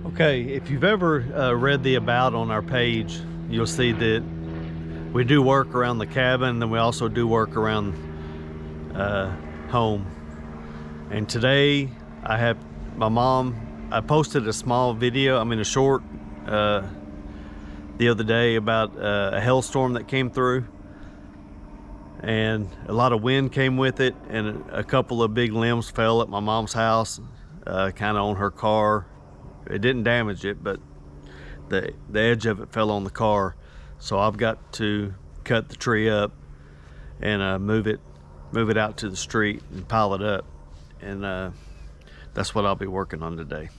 Okay, if you've ever read the about on our page, you'll see that we do work around the cabin, and then we also do work around home. And today I have my mom, I posted a small video, a short the other day about a hailstorm that came through, and a lot of wind came with it, and a couple of big limbs fell at my mom's house, kind of on her car. It didn't damage it, but the edge of it fell on the car. So I've got to cut the tree up and move it out to the street and pile it up, and that's what I'll be working on today.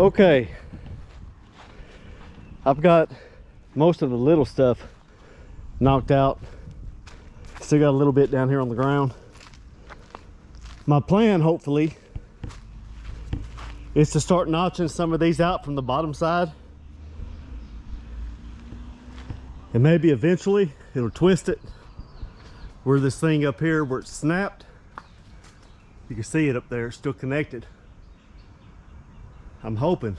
Okay, I've got most of the little stuff knocked out. Still got a little bit down here on the ground. My plan, hopefully, is to start notching some of these out from the bottom side, and maybe eventually it'll twist it where this thing up here where it's snapped, you can see it up there, it's still connected. I'm hoping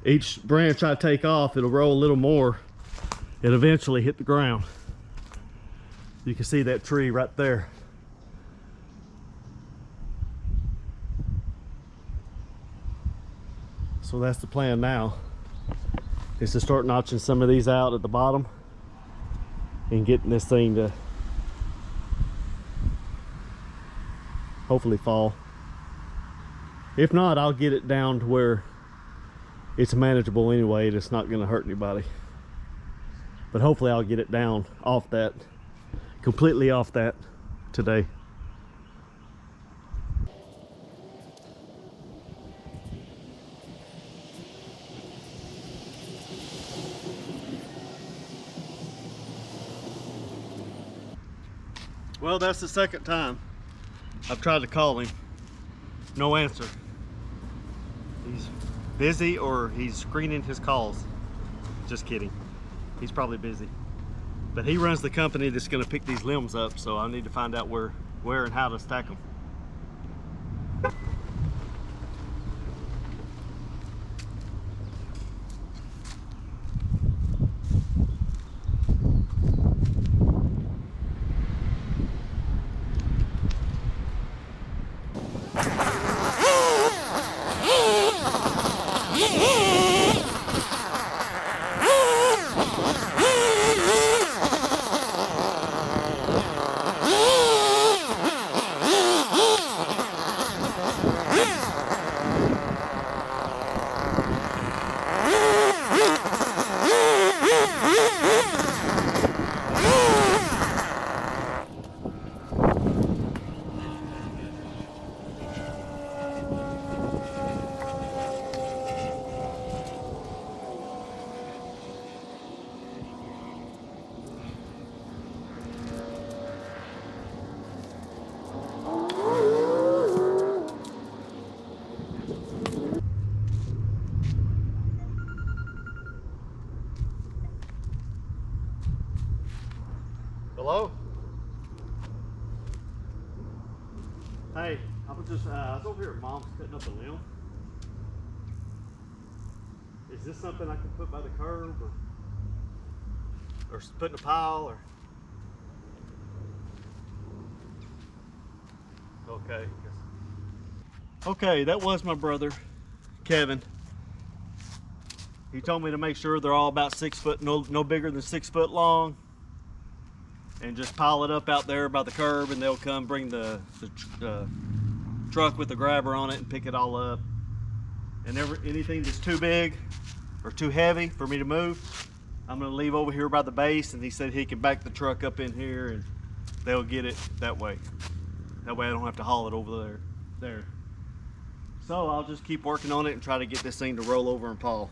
each branch I take off, it'll roll a little more and eventually hit the ground. You can see that tree right there. So that's the plan now, is to start notching some of these out at the bottom and getting this thing to hopefully fall. If not, I'll get it down to where it's manageable anyway, and it's not going to hurt anybody. But hopefully I'll get it down off that, completely off that today. Well, that's the second time I've tried to call him. No answer. He's busy or he's screening his calls. Just kidding. He's probably busy. But he runs the company that's going to pick these limbs up, so I need to find out where and how to stack them. Hello? Hey, I was over here at Mom's cutting up a limb. Is this something I can put by the curb or put in a pile or? Okay. Okay, that was my brother, Kevin. He told me to make sure they're all about 6 foot, no bigger than 6 foot long. And just pile it up out there by the curb, and they'll come bring the truck with the grabber on it and pick it all up. And anything that's too big or too heavy for me to move, I'm gonna leave over here by the base, and he said he can back the truck up in here and they'll get it that way. That way I don't have to haul it over there. So I'll just keep working on it and try to get this thing to roll over and paw.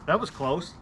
That was close.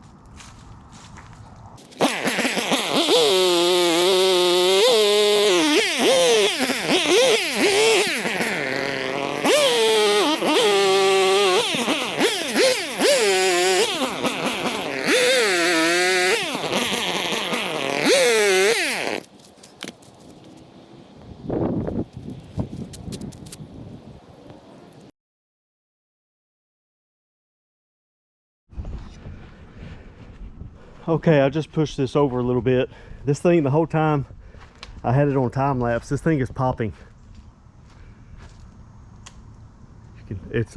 Okay, I just pushed this over a little bit. This thing, the whole time I had it on time lapse, this thing is popping. It's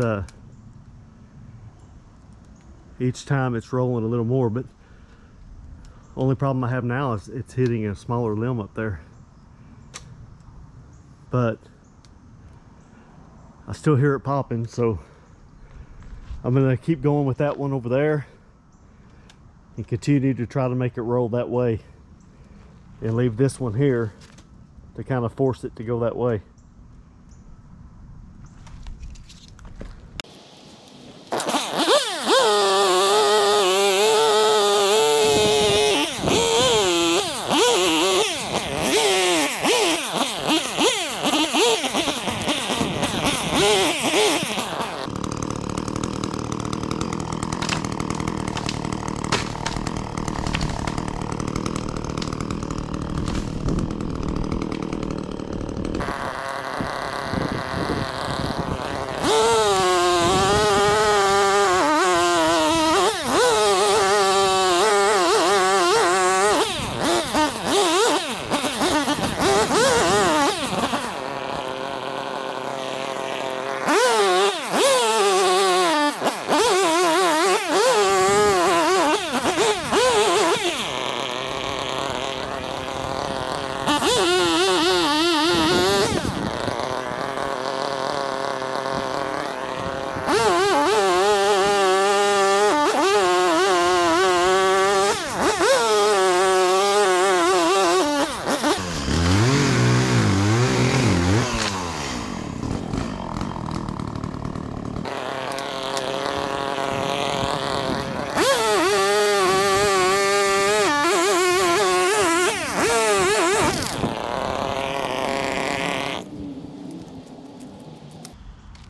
each time it's rolling a little more, but only problem I have now is it's hitting a smaller limb up there. But I still hear it popping, so I'm gonna keep going with that one over there and continue to try to make it roll that way and leave this one here to kind of force it to go that way.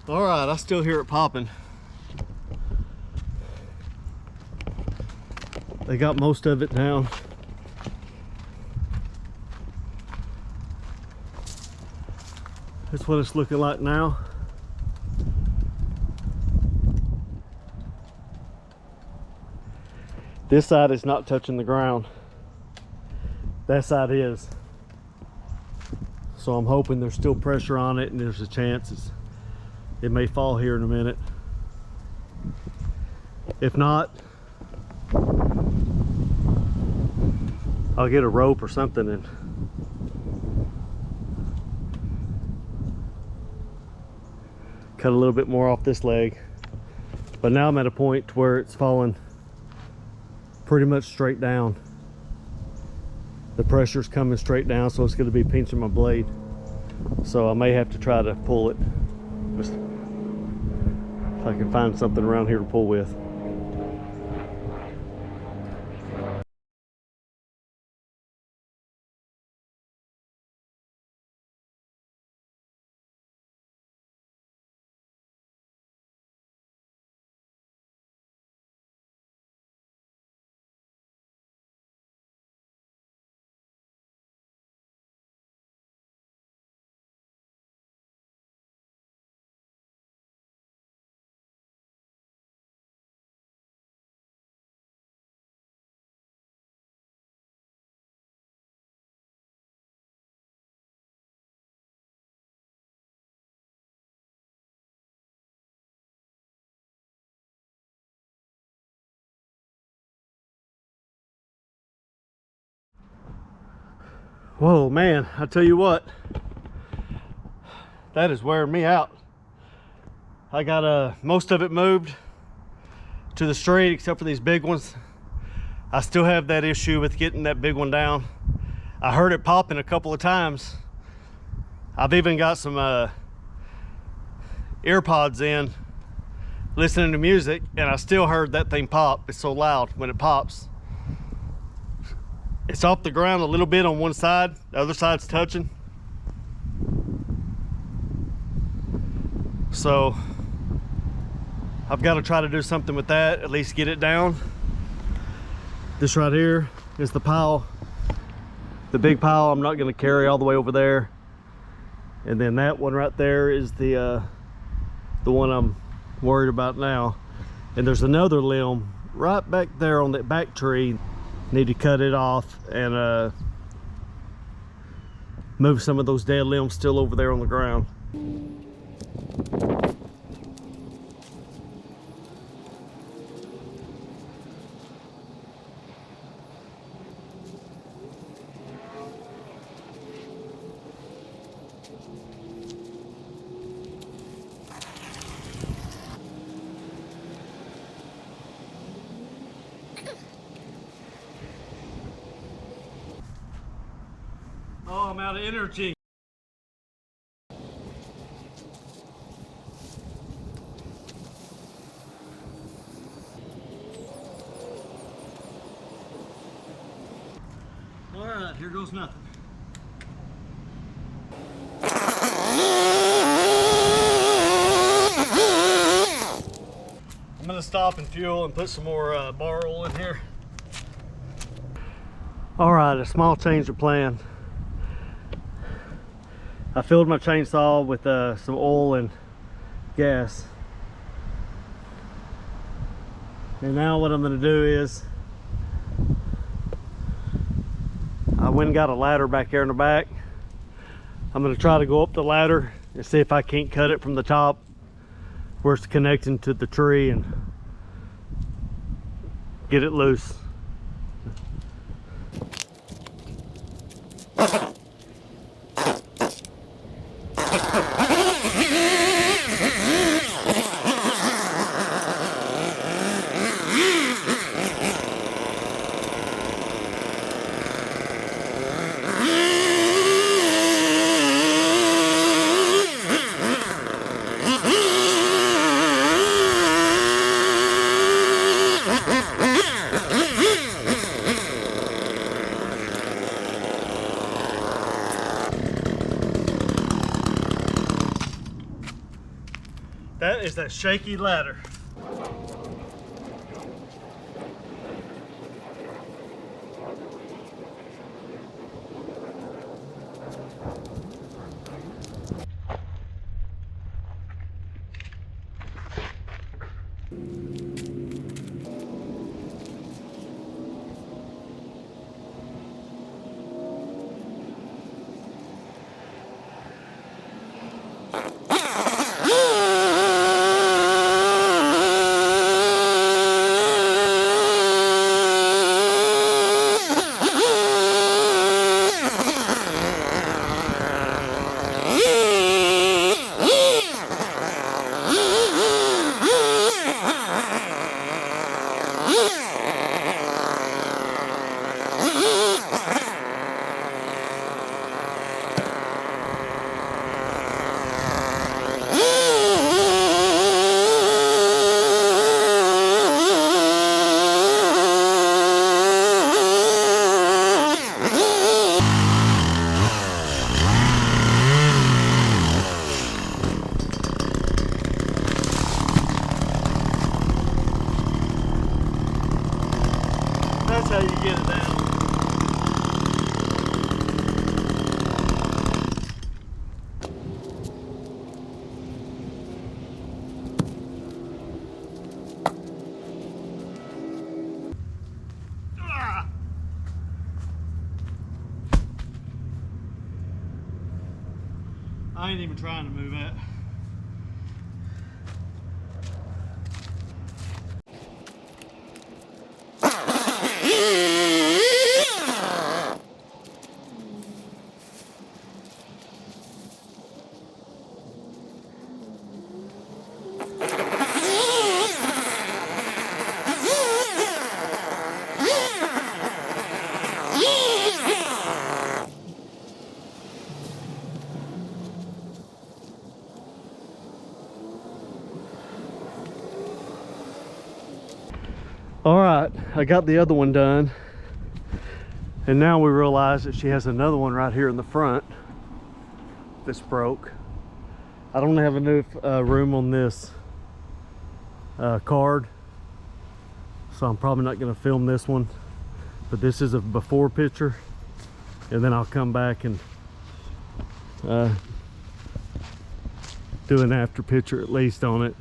All right, I still hear it popping. They got most of it down. That's what it's looking like now. This side is not touching the ground. That side is. So I'm hoping there's still pressure on it and there's a chance it may fall here in a minute. If not, I'll get a rope or something and cut a little bit more off this leg. But now I'm at a point where it's falling pretty much straight down. The pressure's coming straight down, so it's going to be pinching my blade. So I may have to try to pull it. Just if I can find something around here to pull with. Whoa, man, I tell you what, that is wearing me out. I got most of it moved to the straight except for these big ones. I still have that issue with getting that big one down. I heard it popping a couple of times. I've even got some ear pods in, listening to music, and I still heard that thing pop. It's so loud when it pops. It's off the ground a little bit on one side, the other side's touching. So I've got to try to do something with that, at least get it down. This right here is the pile, the big pile I'm not going to carry all the way over there. And then that one right there is the one I'm worried about now. And there's another limb right back there on that back tree. Need to cut it off and move some of those dead limbs still over there on the ground. Oh, I'm out of energy. All right, here goes nothing. I'm gonna stop and fuel and put some more bar oil in here. All right, a small change of plan. I filled my chainsaw with some oil and gas. And now what I'm going to do is, I went and got a ladder back there in the back. I'm going to try to go up the ladder and see if I can't cut it from the top where it's connecting to the tree and get it loose. That is that shaky ladder. That's how you get it down. I ain't even trying to move that. All right, I got the other one done. And now we realize that she has another one right here in the front that's broke. I don't have enough room on this card, so I'm probably not going to film this one. But this is a before picture, and then I'll come back and do an after picture at least on it.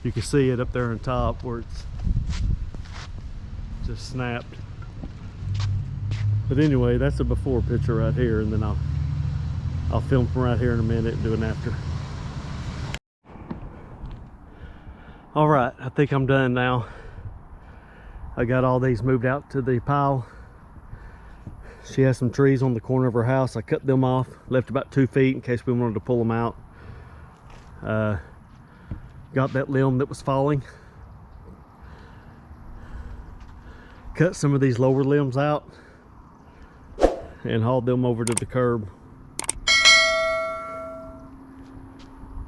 You can see it up there on top where it's just snapped. But anyway, that's a before picture right here, and then I'll film from right here in a minute and do an after. All right, I think I'm done now. I got all these moved out to the pile. She has some trees on the corner of her house. I cut them off, left about 2 feet in case we wanted to pull them out. Got that limb that was falling. Cut some of these lower limbs out and hauled them over to the curb.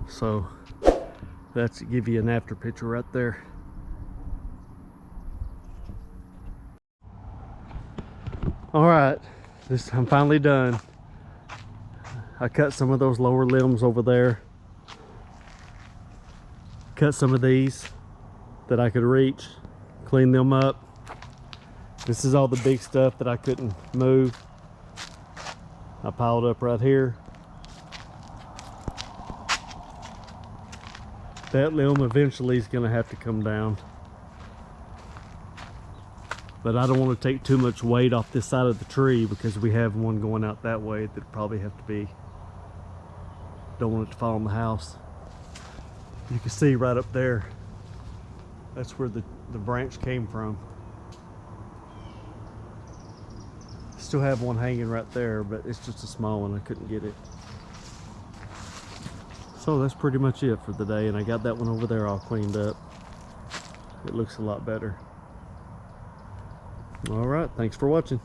So that's to give you an after picture right there. All right, I'm finally done. I cut some of those lower limbs over there. Cut some of these that I could reach, clean them up. This is all the big stuff that I couldn't move. I piled up right here. That limb eventually is going to have to come down. But I don't want to take too much weight off this side of the tree because we have one going out that way that probably have to be. Don't want it to fall on the house. You can see right up there, that's where the branch came from. Still have one hanging right there, but it's just a small one. I couldn't get it. So that's pretty much it for the day, and I got that one over there all cleaned up. It looks a lot better. All right, thanks for watching.